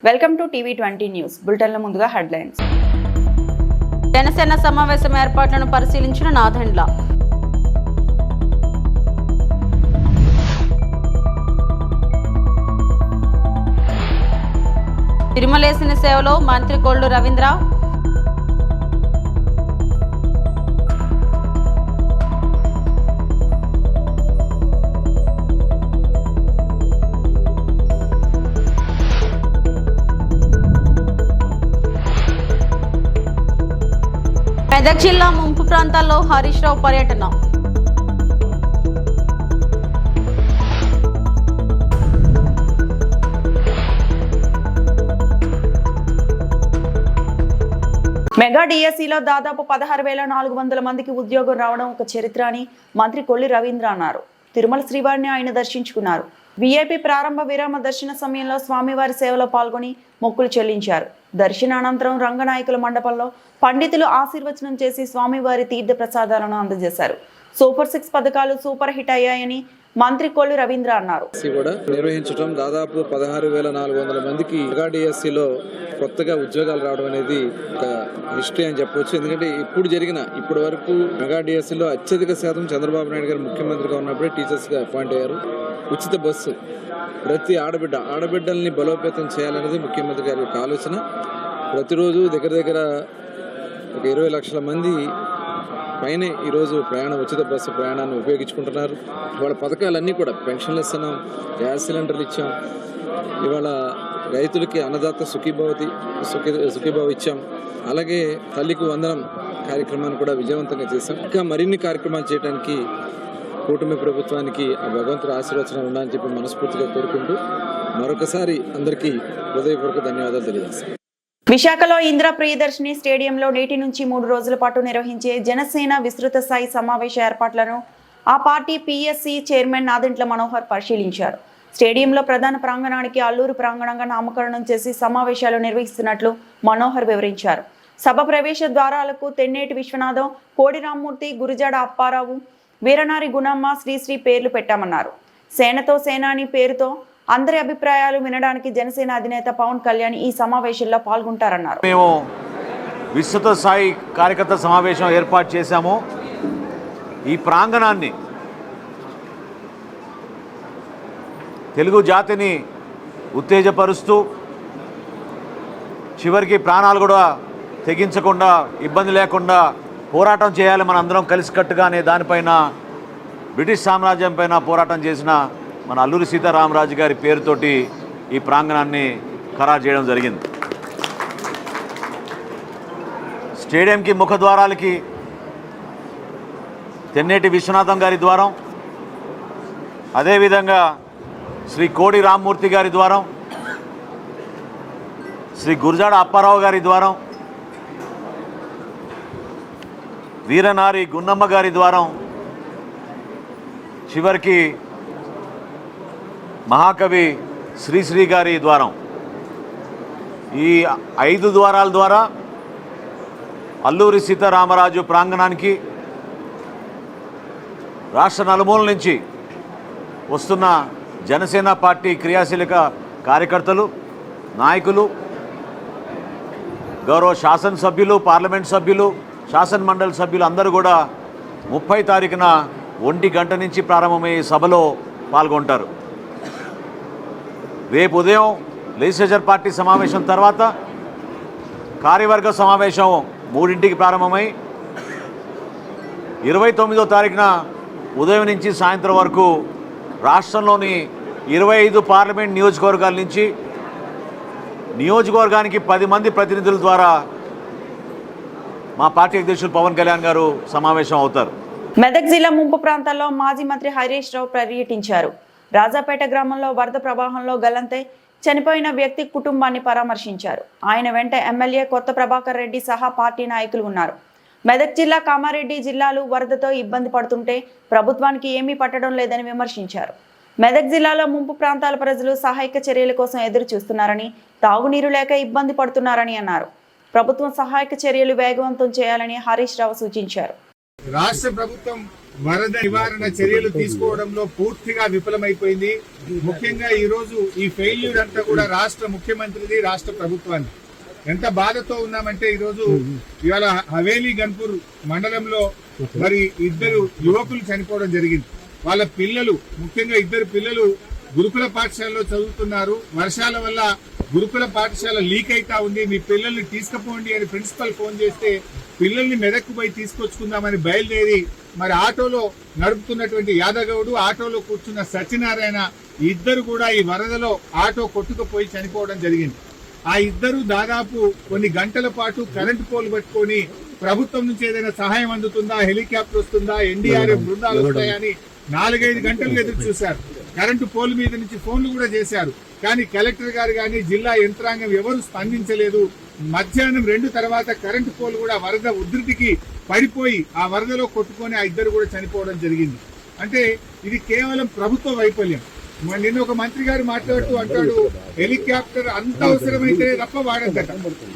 Welcome to TV 20 news బులెటిన్ల ముందుగా headlines. Janasena సమావేశం ఏర్పాట్లను పరిశీలించిన నాదెండ్ల. తిరుమలేసిన సేవలో మంత్రి కొల్లు రవీంద్ర. మెదక్ జిల్లా ముంపు ప్రాంతాల్లో హరీష్ రావు పర్యటన. మెగా డిఎస్సిలో దాదాపు 16,400 మందికి ఉద్యోగం రావడం ఒక చరిత్ర అని మంత్రి కొల్లి రవీంద్ర అన్నారు. తిరుమల శ్రీవారిని ఆయన దర్శించుకున్నారు. విఐపి ప్రారంభ విరామ దర్శన సమయంలో స్వామివారి సేవలో పాల్గొని మొక్కులు చెల్లించారు. దర్శనానంతరం రంగనాయకుల మండపంలో పండితులు ఆశీర్వచనం చేసి స్వామివారి తీర్థ ప్రసాదాలను అందజేశారు. సూపర్ 6 పథకాలు సూపర్ హిట్ అయ్యాయని మంత్రి కొల్లు రవీంద్ర అన్నారు. కూడా నిర్వహించడం దాదాపు 16,400 మందికి మెగాడిఎస్సిలో కొత్తగా ఉద్యోగాలు రావడం అనేది ఒక హిస్టరీ అని చెప్పవచ్చు. ఎందుకంటే ఇప్పటి వరకు మెగాడిఎస్సిలో అత్యధిక శాతం చంద్రబాబు నాయుడు గారు ముఖ్యమంత్రిగా ఉన్నప్పుడే టీచర్స్గా అపాయింట్ అయ్యారు. ఉచిత బస్సు ప్రతి ఆడబిడ్డల్ని బలోపేతం చేయాలనేది ముఖ్యమంత్రి గారి యొక్క ఆలోచన. ప్రతిరోజు దగ్గర ఒక 20 లక్షల మంది పైనే ఈరోజు ఉచిత బస్సు ప్రయాణాన్ని ఉపయోగించుకుంటున్నారు. ఇవాళ పథకాలన్నీ కూడా పెన్షన్లు ఇస్తున్నాం, గ్యాస్ సిలిండర్లు ఇచ్చాం, ఇవాళ రైతులకి అన్నదాత సుఖీభావ ఇచ్చాం, అలాగే తల్లికి వందనం కార్యక్రమాన్ని కూడా విజయవంతంగా చేశాం. ఇంకా మరిన్ని కార్యక్రమాలు చేయడానికి కూటమి ప్రభుత్వానికి ఆ భగవంతుడి ఆశీర్వచనం ఉండాలని చెప్పి మనస్ఫూర్తిగా కోరుకుంటూ మరొకసారి అందరికీ హృదయపూర్వక ధన్యవాదాలు తెలియజేస్తాం. విశాఖలో ఇందిరా ప్రియదర్శిని స్టేడియంలో నేటి నుంచి 3 రోజుల పాటు నిర్వహించే జనసేన విస్తృత స్థాయి సమావేశ ఏర్పాట్లను ఆ party PSC chairman Nadendla Manohar పరిశీలించారు. స్టేడియంలో ప్రధాన ప్రాంగణానికి అల్లూరు ప్రాంగణంగా నామకరణం చేసి సమావేశాలు నిర్వహిస్తున్నట్లు మనోహర్ వివరించారు. సభ ప్రవేశ ద్వారాలకు తెన్నేటి విశ్వనాథం, కోడి రామ్మూర్తి, గురిజాడ అప్పారావు, వీరనారి గుణమ్మ, శ్రీశ్రీ పేర్లు పెట్టామన్నారు. సేనతో సేనాని పేరుతో అందరి అభిప్రాయాలు వినడానికి జనసేన అధినేత పవన్ కళ్యాణ్ ఈ సమావేశంలో పాల్గొంటారన్నారు. మేము విస్తృత స్థాయి కార్యకర్త సమావేశం ఏర్పాటు చేశాము. ఈ ప్రాంగణాన్ని తెలుగు జాతిని ఉత్తేజపరుస్తూ చివరికి ప్రాణాలు కూడా తెగించకుండా ఇబ్బంది లేకుండా పోరాటం చేయాలి మన అందరం కలిసికట్టుగా అనే దానిపైన బ్రిటిష్ సామ్రాజ్యం పైన పోరాటం చేసిన మన అల్లూరి సీతారామరాజు గారి పేరుతోటి ఈ ప్రాంగణాన్ని ఖరారు చేయడం జరిగింది. స్టేడియంకి ముఖద్వారాలకి తెన్నేటి విశ్వనాథం గారి ద్వారం, అదేవిధంగా శ్రీ కోడి రామ్మూర్తి గారి ద్వారం, శ్రీ గురజాడ అప్పారావు గారి ద్వారం, వీరనారి గున్నమ్మ గారి ద్వారం, చివరికి మహాకవి శ్రీశ్రీ గారి ద్వారం, ఈ 5 ద్వారాల ద్వారా అల్లూరి సీతారామరాజు ప్రాంగణానికి రాష్ట్ర నలుమూల నుంచి వస్తున్న జనసేన పార్టీ క్రియాశీలక కార్యకర్తలు, నాయకులు, గౌరవ శాసనసభ్యులు, పార్లమెంట్ సభ్యులు, శాసన మండలి సభ్యులు అందరూ కూడా 30 తారీఖున 1 గంట నుంచి ప్రారంభమయ్యే సభలో పాల్గొంటారు. రేపు ఉదయం లెజిస్లేచర్ పార్టీ సమావేశం తర్వాత కార్యవర్గ సమావేశం 3ంటికి ప్రారంభమై 29వ తారీఖున ఉదయం నుంచి సాయంత్రం వరకు రాష్ట్రంలోని 25 పార్లమెంట్ నియోజకవర్గాల నుంచి నియోజకవర్గానికి 10 మంది ప్రతినిధుల ద్వారా మా పార్టీ అధ్యక్షులు పవన్ కళ్యాణ్ గారు సమావేశం అవుతారు. మెదక్ జిల్లా ముంపు ప్రాంతాల్లో మాజీ మంత్రి హరీష్ రావు పర్యటించారు. రాజాపేట గ్రామంలో వరద ప్రవాహంలో గల్లంతై చనిపోయిన వ్యక్తి కుటుంబాన్ని పరామర్శించారు. ఆయన వెంట ఎమ్మెల్యే కొత్త ప్రభాకర్ రెడ్డి సహా పార్టీ నాయకులు ఉన్నారు. మెదక్ జిల్లా, కామారెడ్డి జిల్లాలు వరదతో ఇబ్బంది పడుతుంటే ప్రభుత్వానికి ఏమీ పట్టడం లేదని విమర్శించారు. మెదక్ జిల్లాలో ముంపు ప్రాంతాల ప్రజలు సహాయక చర్యల కోసం ఎదురు చూస్తున్నారని, తాగునీరు లేక ఇబ్బంది పడుతున్నారని అన్నారు. ప్రభుత్వం సహాయక చర్యలు వేగవంతం చేయాలని హరీష్ రావు సూచించారు. రాష్ట్ర ప్రభుత్వం వరద నివారణ చర్యలు తీసుకోవడంలో పూర్తిగా విఫలమైపోయింది. ముఖ్యంగా ఈ రోజు ఈ ఫెయిల్యూర్ అంతా కూడా రాష్ట్ర ముఖ్యమంత్రిది, రాష్ట్ర ప్రభుత్వాన్ని. ఎంత బాధతో ఉన్నామంటే ఈరోజు ఇవాళ హవేలీ గన్పూర్ మండలంలో మరి ఇద్దరు యువకులు చనిపోవడం జరిగింది. వాళ్ళ పిల్లలు, ముఖ్యంగా ఇద్దరు పిల్లలు గురుకుల పాఠశాలలో చదువుతున్నారు. వర్షాల వల్ల గురుకుల పాఠశాల లీక్ అయితా ఉంది, మీ పిల్లల్ని తీసుకుపోండి అని ప్రిన్సిపల్ ఫోన్ చేస్తే పిల్లల్ని మెదక్కు పోయి తీసుకొచ్చుకుందామని బయలుదేరి మరి ఆటోలో నడుపుతున్నటువంటి యాదగౌడు, ఆటోలో కూర్చున్న సత్యనారాయణ ఇద్దరు కూడా ఈ వరదలో ఆటో కొట్టుకుపోయి చనిపోవడం జరిగింది. ఆ ఇద్దరు దాదాపు కొన్ని గంటల పాటు కరెంటు పోలు పట్టుకొని ప్రభుత్వం నుంచి ఏదైనా సహాయం అందుతుందా, హెలికాప్టర్ వస్తుందా, ఎన్డీఆర్ఎఫ్ బృందాలు వస్తాయని 4-5 గంటలు ఎదురు చూశారు. కరెంటు పోల్ మీద నుంచి ఫోన్లు కూడా చేశారు. కానీ కలెక్టర్ గారు కానీ జిల్లా యంత్రాంగం ఎవరు స్పందించలేదు. మధ్యాహ్నం 2 తర్వాత కరెంటు పోల్ కూడా వరద ఉధృతికి పడిపోయి ఆ వరదలో కొట్టుకొని ఆ ఇద్దరు కూడా చనిపోవడం జరిగింది. అంటే ఇది కేవలం ప్రభుత్వ వైఫల్యం. నిన్న ఒక మంత్రి గారు మాట్లాడుతూ అంటాడు, హెలికాప్టర్ అంత అవసరమైతేనే తప్ప వాడద్దట.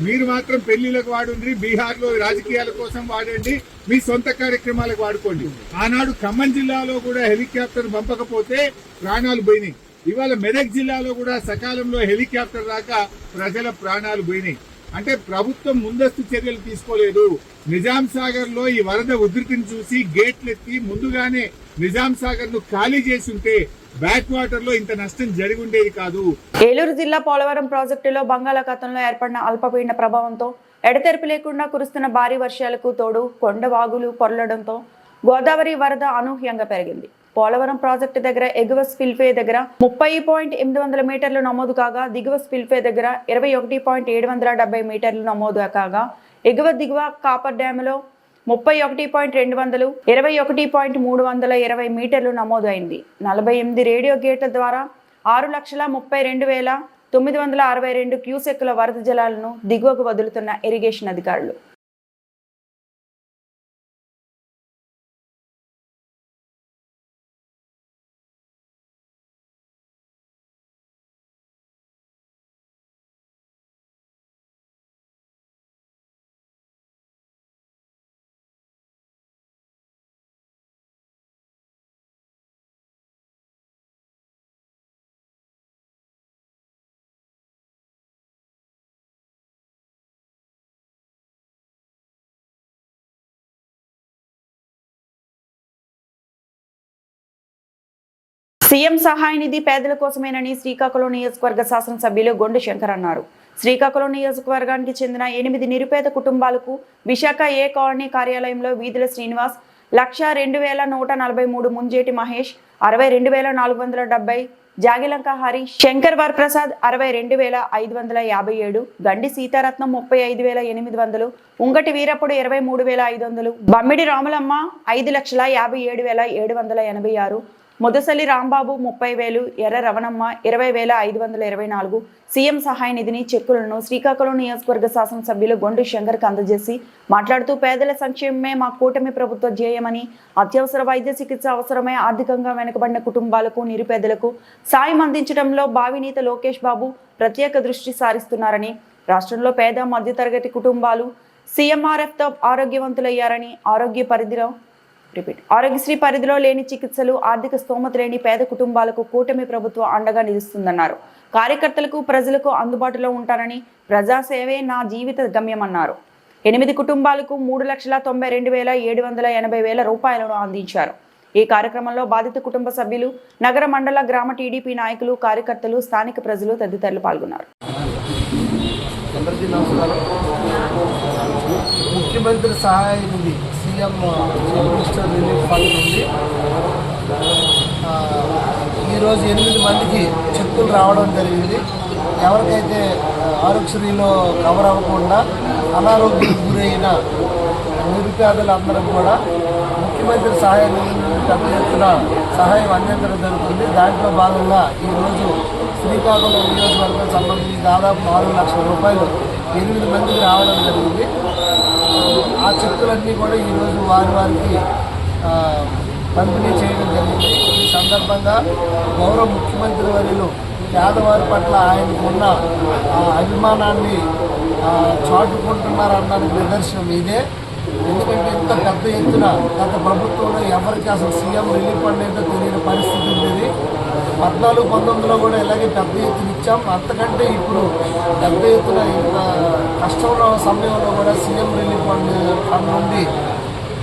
మీరు మాత్రం పెళ్లిలకు వాడండి, బీహార్ లో రాజకీయాల కోసం వాడండి, మీ సొంత కార్యక్రమాలకు వాడుకోండి. ఆనాడు ఖమ్మం జిల్లాలో కూడా హెలికాప్టర్ పంపకపోతే ప్రాణాలు పోయినాయి. ఇవాళ మెదక్ జిల్లాలో కూడా సకాలంలో హెలికాప్టర్ రాక ప్రజల ప్రాణాలు పోయినాయి. అంటే ప్రభుత్వం ముందస్తు చర్యలు తీసుకోలేదు. నిజాం సాగర్ లో ఈ వరద ఉధృతిని చూసి గేట్లెత్తి ముందుగానే నిజాం సాగర్ ను ఖాళీ చేసి ఉంటే బ్యాక్ వాటర్ లో ఇంత నష్టం జరిగి ఉండేది కాదు. ఏలూరు జిల్లా పోలవరం ప్రాజెక్టులో బంగాళాఖాతంలో ఏర్పడిన అల్పపీడన ప్రభావంతో ఎడతెరిపి లేకుండా కురుస్తున్న భారీ వర్షాలకు తోడు కొండ వాగులు పొరలడంతో గోదావరి వరద అనూహ్యంగా పెరిగింది. పోలవరం ప్రాజెక్టు దగ్గర ఎగువ స్పిల్వే దగ్గర 30.800 మీటర్లు నమోదు కాగా, దిగువ స్పిల్వే దగ్గర 21.770 మీటర్లు నమోదు కాగా, ఎగువ దిగువ కాపర్ డ్యాములో 31.200, 21.320 మీటర్లు నమోదు అయింది. 48 రేడియో గేట్ల ద్వారా 6,32,962 క్యూసెక్కుల వరద జలాలను దిగువకు వదులుతున్న ఇరిగేషన్ అధికారులు. సీఎం సహాయ నిధి పేదల కోసమేనని శ్రీకాకుళం నియోజకవర్గ శాసనసభ్యులు గొండు శంకర్ అన్నారు. శ్రీకాకుళం నియోజకవర్గానికి చెందిన 8 నిరుపేద కుటుంబాలకు విశాఖ ఏ కాలనీ కార్యాలయంలో వీధుల శ్రీనివాస్ 1,02,143, ముంజేటి మహేష్ 62,470, జాగిలంక హరీష్, శంకర్ వరప్రసాద్ 62,557, గండి సీతారత్నం 35,800, ఉంగటి వీరప్పుడు 23,500, బమ్మిడి రాములమ్మ 5,57,786, ముదసలి రాంబాబు 30,000, ఎర్ర రవణమ్మ 20,524 సీఎం సహాయ నిధిని చెక్కులను శ్రీకాకుళం నియోజకవర్గ శాసనసభ్యులు గొండు శంకర్కి అందజేసి మాట్లాడుతూ పేదల సంక్షేమమే మా కూటమి ప్రభుత్వ ధ్యేయమని, అత్యవసర వైద్య చికిత్స అవసరమై ఆర్థికంగా వెనుకబడిన కుటుంబాలకు, నిరుపేదలకు సాయం అందించడంలో బావినీత లోకేష్ బాబు ప్రత్యేక దృష్టి సారిస్తున్నారని, రాష్ట్రంలో పేద మధ్యతరగతి కుటుంబాలు సీఎంఆర్ఎఫ్తో ఆరోగ్యవంతులయ్యారని, ఆరోగ్యశ్రీ పరిధిలో లేని చికిత్సలు, ఆర్థిక స్తోమత లేని పేద కుటుంబాలకు కూటమి ప్రభుత్వం అండగా నిలుస్తుందన్నారు. కార్యకర్తలకు, ప్రజలకు అందుబాటులో ఉంటారని, ప్రజాసేవే నా జీవిత గమ్యమన్నారు. 8 కుటుంబాలకు 3,92,780 రూపాయలను అందించారు. ఈ కార్యక్రమంలో బాధిత కుటుంబ సభ్యులు, నగర మండల గ్రామ టీడీపీ నాయకులు, కార్యకర్తలు, స్థానిక ప్రజలు తదితరులు పాల్గొన్నారు. ముఖ్యమంత్రి సహాయ నిధి సీఎం మినిస్టర్ రిలీఫ్ ఫండ్ నుండి ఈరోజు 8 మందికి చెక్కులు రావడం జరిగింది. ఎవరికైతే ఆరోగ్యశ్రీలో కవర్ అవ్వకుండా అనారోగ్యం గురైన నిరుపేదలందరూ కూడా ముఖ్యమంత్రి సహాయ నిధి నుండి పెద్ద ఎత్తున సహాయం అందించడం జరుగుతుంది. దాంట్లో భాగంగా ఈరోజు శ్రీకాకుళం నియోజకవర్గం సంబంధించి దాదాపు 4 లక్షల రూపాయలు 8 మందికి రావడం జరిగింది. ఆ చెక్కులన్నీ కూడా ఈరోజు వారికి పంపిణీ చేయడం జరిగింది. ఈ సందర్భంగా గౌరవ ముఖ్యమంత్రి వర్యులు పేదవారి పట్ల ఆయనకు ఉన్న అభిమానాన్ని చాటుకుంటున్నారన్నది నిదర్శనం ఇదే. ఎందుకంటే ఇంత పెద్ద ఎత్తున గత ప్రభుత్వంలో ఎవరికి అసలు సీఎం రిలీఫ్ ఫండ్ ఏంటో తెలియని పరిస్థితి ఉండేది. 14-19లో కూడా ఇలాగే పెద్ద ఎత్తున ఇచ్చాం. అంతకంటే ఇప్పుడు పెద్ద ఎత్తున ఇంత కష్టంలో సమయంలో కూడా సీఎం రిలీఫ్ ఫండ్ నుండి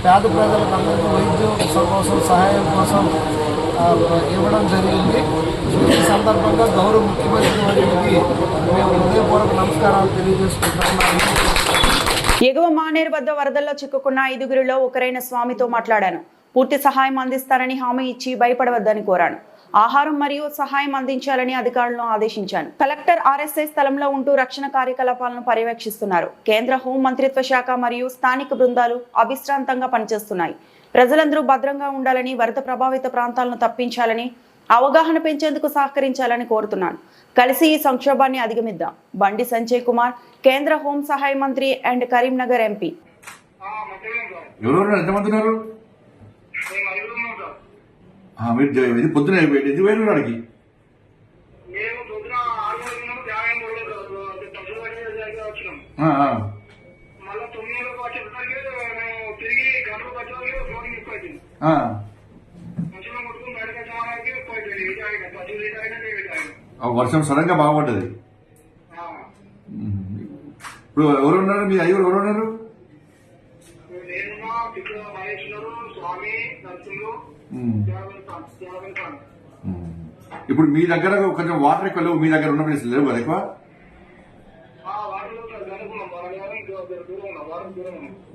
పేద ప్రజలకు అందరికీ వైద్యం కోసం సహాయం కోసం ఇవ్వడం జరిగింది. ఈ సందర్భంగా గౌరవ ముఖ్యమంత్రి వర్యులకి మేము హృదయపూర్వక నమస్కారాలు తెలియజేసుకుంటున్నాము. ఎగువ మానేరు వద్ద వరదల్లో చిక్కుకున్న 5గురిలో ఒకరైన స్వామితో మాట్లాడాను. పూర్తి సహాయం అందిస్తానని హామీ ఇచ్చి భయపడవద్దని కోరాను. ఆహారం మరియు సహాయం అందించాలని అధికారులను ఆదేశించాను. కలెక్టర్ ఆర్ఎస్ఐ స్థలంలో ఉంటూ రక్షణ కార్యకలాపాలను పర్యవేక్షిస్తున్నారు. కేంద్ర హోం మంత్రిత్వ శాఖ మరియు స్థానిక బృందాలు అవిశ్రాంతంగా పనిచేస్తున్నాయి. ప్రజలందరూ భద్రంగా ఉండాలని, వరద ప్రభావిత ప్రాంతాలను తప్పించాలని, అవగాహన పెంచేందుకు సహకరించాలని కోరుతున్నాను. కలిసి ఈ సంక్షోభాన్ని అధిగమిద్దాం. బండి సంజయ్ కుమార్, కేంద్ర హోం సహాయ మంత్రి అండ్ కరీంనగర్ ఎంపీ. మీరు పొద్దున ఎందుకు వేరు అడిగి వర్షం సడన్ గా బాగుపడ్డది. ఇప్పుడు ఎవరు ఉన్నారు? మీ అయ్యూరు ఎవరు ఉన్నారు? ఇప్పుడు మీ దగ్గర కొంచెం వాటర్ ఎక్కువ లేవు, మీ దగ్గర ఉన్న ప్లేస్ లేవు కదా ఎక్కువ?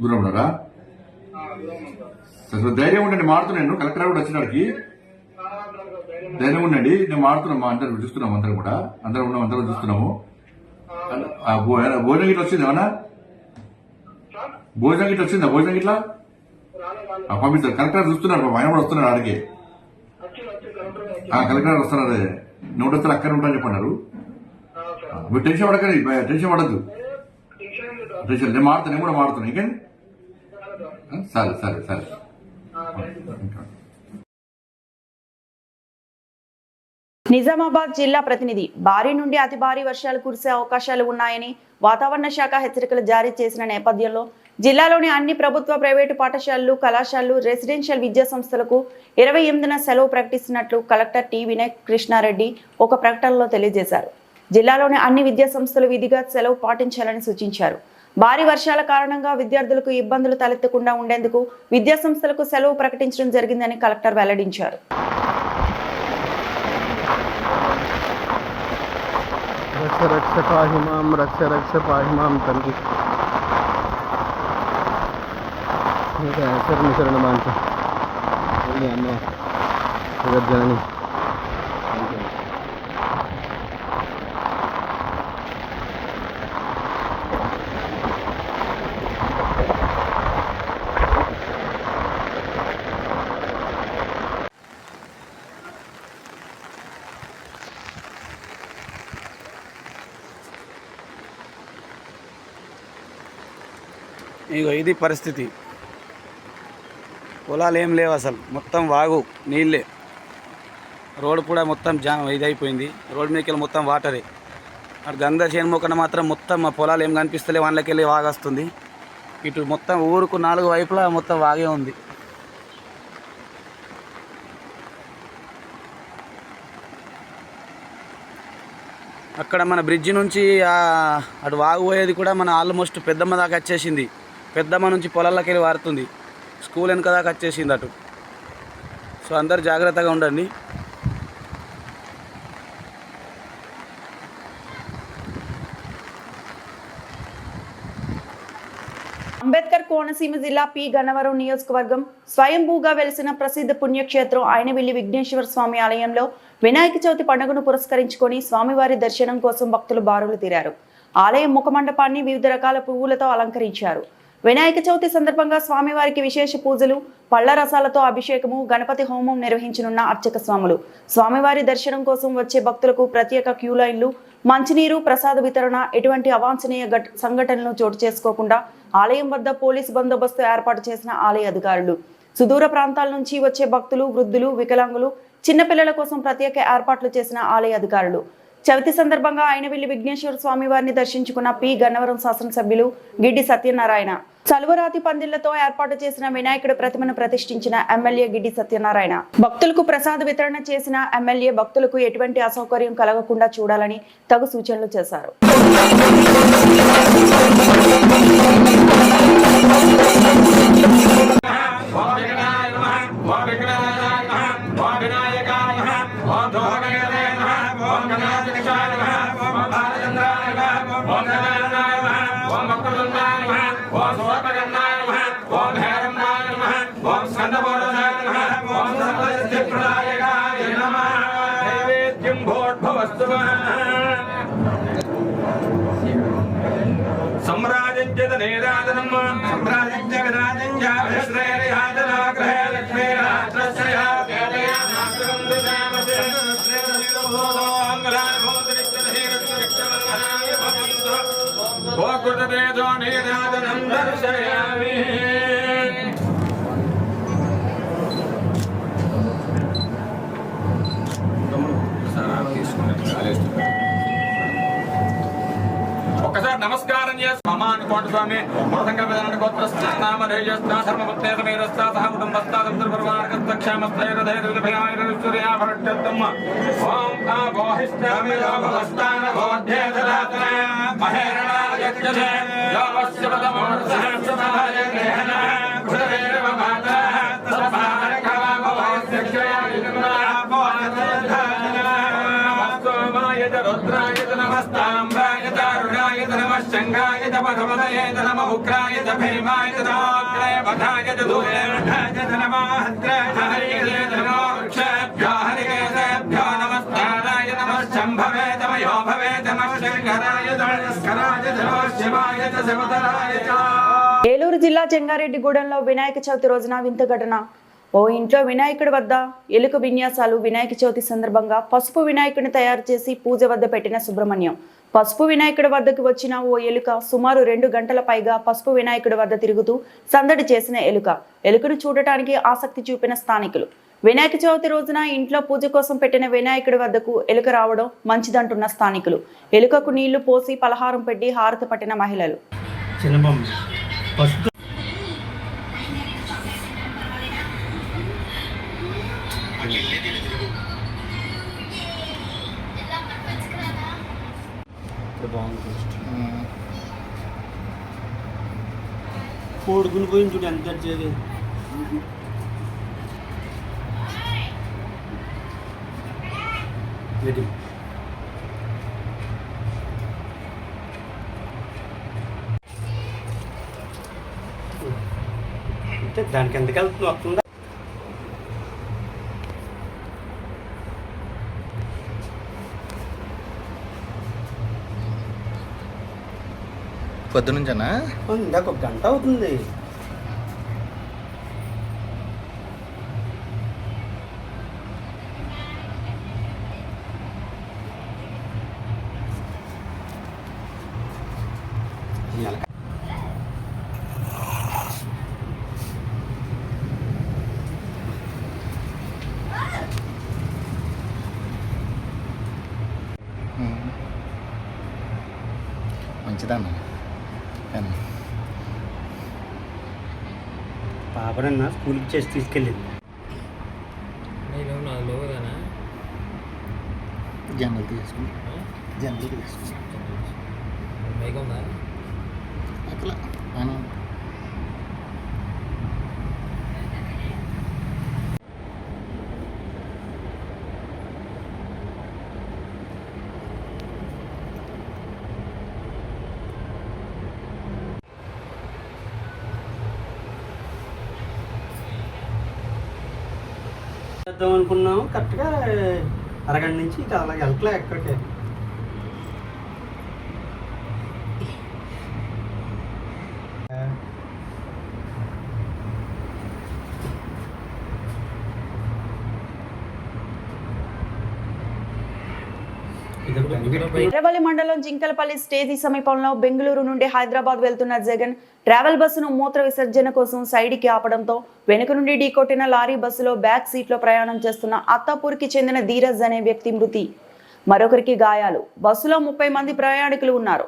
దూరం ఉన్నారా? ధైర్యం ఉండండి, మాడుతున్నాను. కలెక్టర్ కూడా వచ్చినాడికి ధైర్యం ఉండండి. నేను మాడుతున్నాం, అందరం చూస్తున్నాం, అందరం కూడా అందరం ఉన్నాం, అందరం చూస్తున్నాము. భోజనం గిట్ల వచ్చింది ఏమన్నా? భోజనం గిట్ల వచ్చిందా? భోజనం గిట్లా పంపిస్తారు. కలెక్టర్ చూస్తున్నారు, ఆయన కూడా వస్తున్నారు ఆడికి. కలెక్టర్ వస్తున్నారు. నువ్వు వస్తారు అక్కడ ఉంటాను చెప్పన్నారు. మీరు టెన్షన్ పడకండి, టెన్షన్ పడద్దు. టెన్షన్ నేను మాడుతాను, నేను కూడా మాడుతున్నాను. ఇంకేంటి? సరే సరే సరే. నిజామాబాద్ జిల్లా ప్రతినిధి. భారీ నుండి అతి భారీ వర్షాలు కురిసే అవకాశాలు ఉన్నాయని వాతావరణ శాఖ హెచ్చరికలు జారీ చేసిన నేపథ్యంలో జిల్లాలోని అన్ని ప్రభుత్వ, ప్రైవేటు పాఠశాలలు, కళాశాలలు, రెసిడెన్షియల్ విద్యా సంస్థలకు 28న సెలవు ప్రకటిస్తున్నట్లు కలెక్టర్ టి వినయ్ కృష్ణారెడ్డి ఒక ప్రకటనలో తెలియజేశారు. జిల్లాలోని అన్ని విద్యా సంస్థలు విధిగా సెలవు పాటించాలని సూచించారు. భారీ వర్షాల కారణంగా విద్యార్థులకు ఇబ్బందులు తలెత్తకుండా ఉండేందుకు విద్యా సంస్థలకు సెలవు ప్రకటించడం జరిగిందని కలెక్టర్ వెల్లడించారు. రక్ష రక్ష పాహిమాం రక్ష రక్ష పాహిమాం తండ్రి శరణి శరణ మాంచ అమ్మ జగజ్జనని. ఇగో ఇది పరిస్థితి. పొలాలు ఏం లేవు అసలు, మొత్తం వాగు నీళ్ళే. రోడ్డు కూడా మొత్తం జామ్ ఇదైపోయింది. రోడ్డు మీదకి వెళ్ళి మొత్తం వాటరే. అటు గంగా చేనుమోకన మాత్రం మొత్తం మా పొలాలు ఏం కనిపిస్తలే, వాళ్ళకి వెళ్ళి వాగు వస్తుంది. ఇటు మొత్తం ఊరుకు 4 వైపులా మొత్తం వాగే ఉంది. అక్కడ మన బ్రిడ్జి నుంచి అటు వాగు పోయేది కూడా మన ఆల్మోస్ట్ పెద్దమ్మ దాకా వచ్చేసింది. పెద్దమ్మ నుంచి పొలాల్లోకి వెళ్ళి వారుతుంది. స్కూల్ వెనక దాకా వచ్చేసింది అటు. సో అందరు జాగ్రత్తగా ఉండండి. అంబేద్కర్ కోనసీమ జిల్లా పి గన్నవరం నియోజకవర్గం స్వయంభూగా వెలిసిన ప్రసిద్ధ పుణ్యక్షేత్రం ఆయనవిల్లి విఘ్నేశ్వర స్వామి ఆలయంలో వినాయక చవితి పండుగను పురస్కరించుకొని స్వామివారి దర్శనం కోసం భక్తులు బారులు తీరారు. ఆలయం ముఖమండపాన్ని వివిధ రకాల పువ్వులతో అలంకరించారు. వినాయక చవితి సందర్భంగా స్వామివారికి విశేష పూజలు, పళ్ల రసాలతో అభిషేకము, గణపతి హోమం నిర్వహించనున్న అర్చక స్వాములు. స్వామివారి దర్శనం కోసం వచ్చే భక్తులకు ప్రత్యేక క్యూ లైన్లు, మంచినీరు, ప్రసాద వితరణ, ఎటువంటి అవాంఛనీయ సంఘటనలు చోటు చేసుకోకుండా ఆలయం వద్ద పోలీసు బందోబస్తు ఏర్పాటు చేసిన ఆలయ అధికారులు. సుదూర ప్రాంతాల నుంచి వచ్చే భక్తులు, వృద్ధులు, వికలాంగులు, చిన్నపిల్లల కోసం ప్రత్యేక ఏర్పాట్లు చేసిన ఆలయ అధికారులు. చవితి సందర్భంగా ఆయనవిల్లి విఘ్నేశ్వర స్వామి వారిని దర్శించుకున్న పి గన్నవరం శాసనసభ్యులు గిడ్డి సత్యనారాయణ. చలువరాతి పందిళ్లతో ఏర్పాటు చేసిన వినాయకుడి ప్రతిమను ప్రతిష్ఠించిన ఎమ్మెల్యే గిడ్డి సత్యనారాయణ. భక్తులకు ప్రసాద వితరణ చేసిన ఎమ్మెల్యే భక్తులకు ఎటువంటి అసౌకర్యం కలగకుండా చూడాలని తగు సూచనలు చేశారు. ఒక్కసారి నమస్కారం చేసి మమ అనుకోండి స్వామి. సంకల్ప గోత్రస్థామ ధైర్యస్థా ధర్మపుత్రే సమేరస్థా సహ కుటుంబస్థా సంతర్పర్వాణకస్థ క్షేమస్థైర్యధైర్యభయాయుర్చుర్యాభరట్యత్తమ్మ. ఓం ఆభోహిష్టామి లోభవస్థాన భోధ్యేదలాతన మహేరణాయజ్ఞే లోభస్య పదమోర్సహస్రమహాయ గ్రహణ భురవేరవ మాతా తస్మారకవా భవస్యక్షయాయుర్నా భోనతధాన సోమాయ రుద్రాయ నమస్తాంబాయ దారుణాయ నమః శంగాయ పదమదయ నమః ఉగ్రాయ భీమాయ నమః వధాయ దూరేణాయ నమః హద్రాయ నమః వృక్షభ్యో హరికేశభ్యో నమస్తారాయ నమః శంభవే తమయో భవే నమః శంకరాయ నమస్కరాయ నమః శివాయ శివతరాయ. ఏలూరు జిల్లా చెంగారెడ్డిగూడెంలో వినాయక చవితి రోజున వింత ఘటన. ఓ ఇంట్లో వినాయకుడి వద్ద ఎలుక విన్యాసాలు. వినాయక చవితి సందర్భంగా పసుపు వినాయకుడిని తయారు చేసి పూజ వద్ద పెట్టిన సుబ్రహ్మణ్యం. పసుపు వినాయకుడి వద్దకు వచ్చిన ఓ ఎలుక సుమారు 2 గంటల పైగా పసుపు వినాయకుడి వద్ద తిరుగుతూ సందడి చేసిన ఎలుకను చూడటానికి ఆసక్తి చూపిన స్థానికులు. వినాయక చవితి రోజున ఇంట్లో పూజ కోసం పెట్టిన వినాయకుడి వద్దకు ఎలుక రావడం మంచిదంటున్న స్థానికులు. ఎలుకకు నీళ్లు పోసి పలహారం పెట్టి హారతి పట్టిన మహిళలు. కోడుకుని పోయింది చూడు ఎంత వచ్చేది. దానికి ఎందుకు వెళ్తుంది వస్తుందా? పొద్దునుంచనా ఇందాక 1 గంట అవుతుంది. మంచిదన్న పాపనన్నా స్కూల్కి చేసి తీసుకెళ్ళింది. జనరల్ తీసుకుని అట్లా చేద్దాం అనుకున్నాము. కరెక్ట్గా అరగంట నుంచి ఇక అలా వెళ్తలే ఎక్కడికి. ఎర్రవల్లి మండలం జింకలపల్లి స్టేజీ సమీపంలో బెంగళూరు నుండి హైదరాబాద్ వెళ్తున్న జగన్ ట్రావెల్ బస్సును మూత్ర విసర్జన కోసం సైడ్కి ఆపడంతో వెనుక నుండి ఢీకొట్టిన లారీ బస్సులో బ్యాక్ సీట్లో ప్రయాణం చేస్తున్న అత్తాపూర్కి చెందిన ధీరజ్ అనే వ్యక్తి మృతి. మరొకరికి గాయాలు. బస్సులో 30 మంది ప్రయాణికులు ఉన్నారు.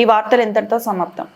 ఈ వార్తలు ఇంతటితో సమాప్తం.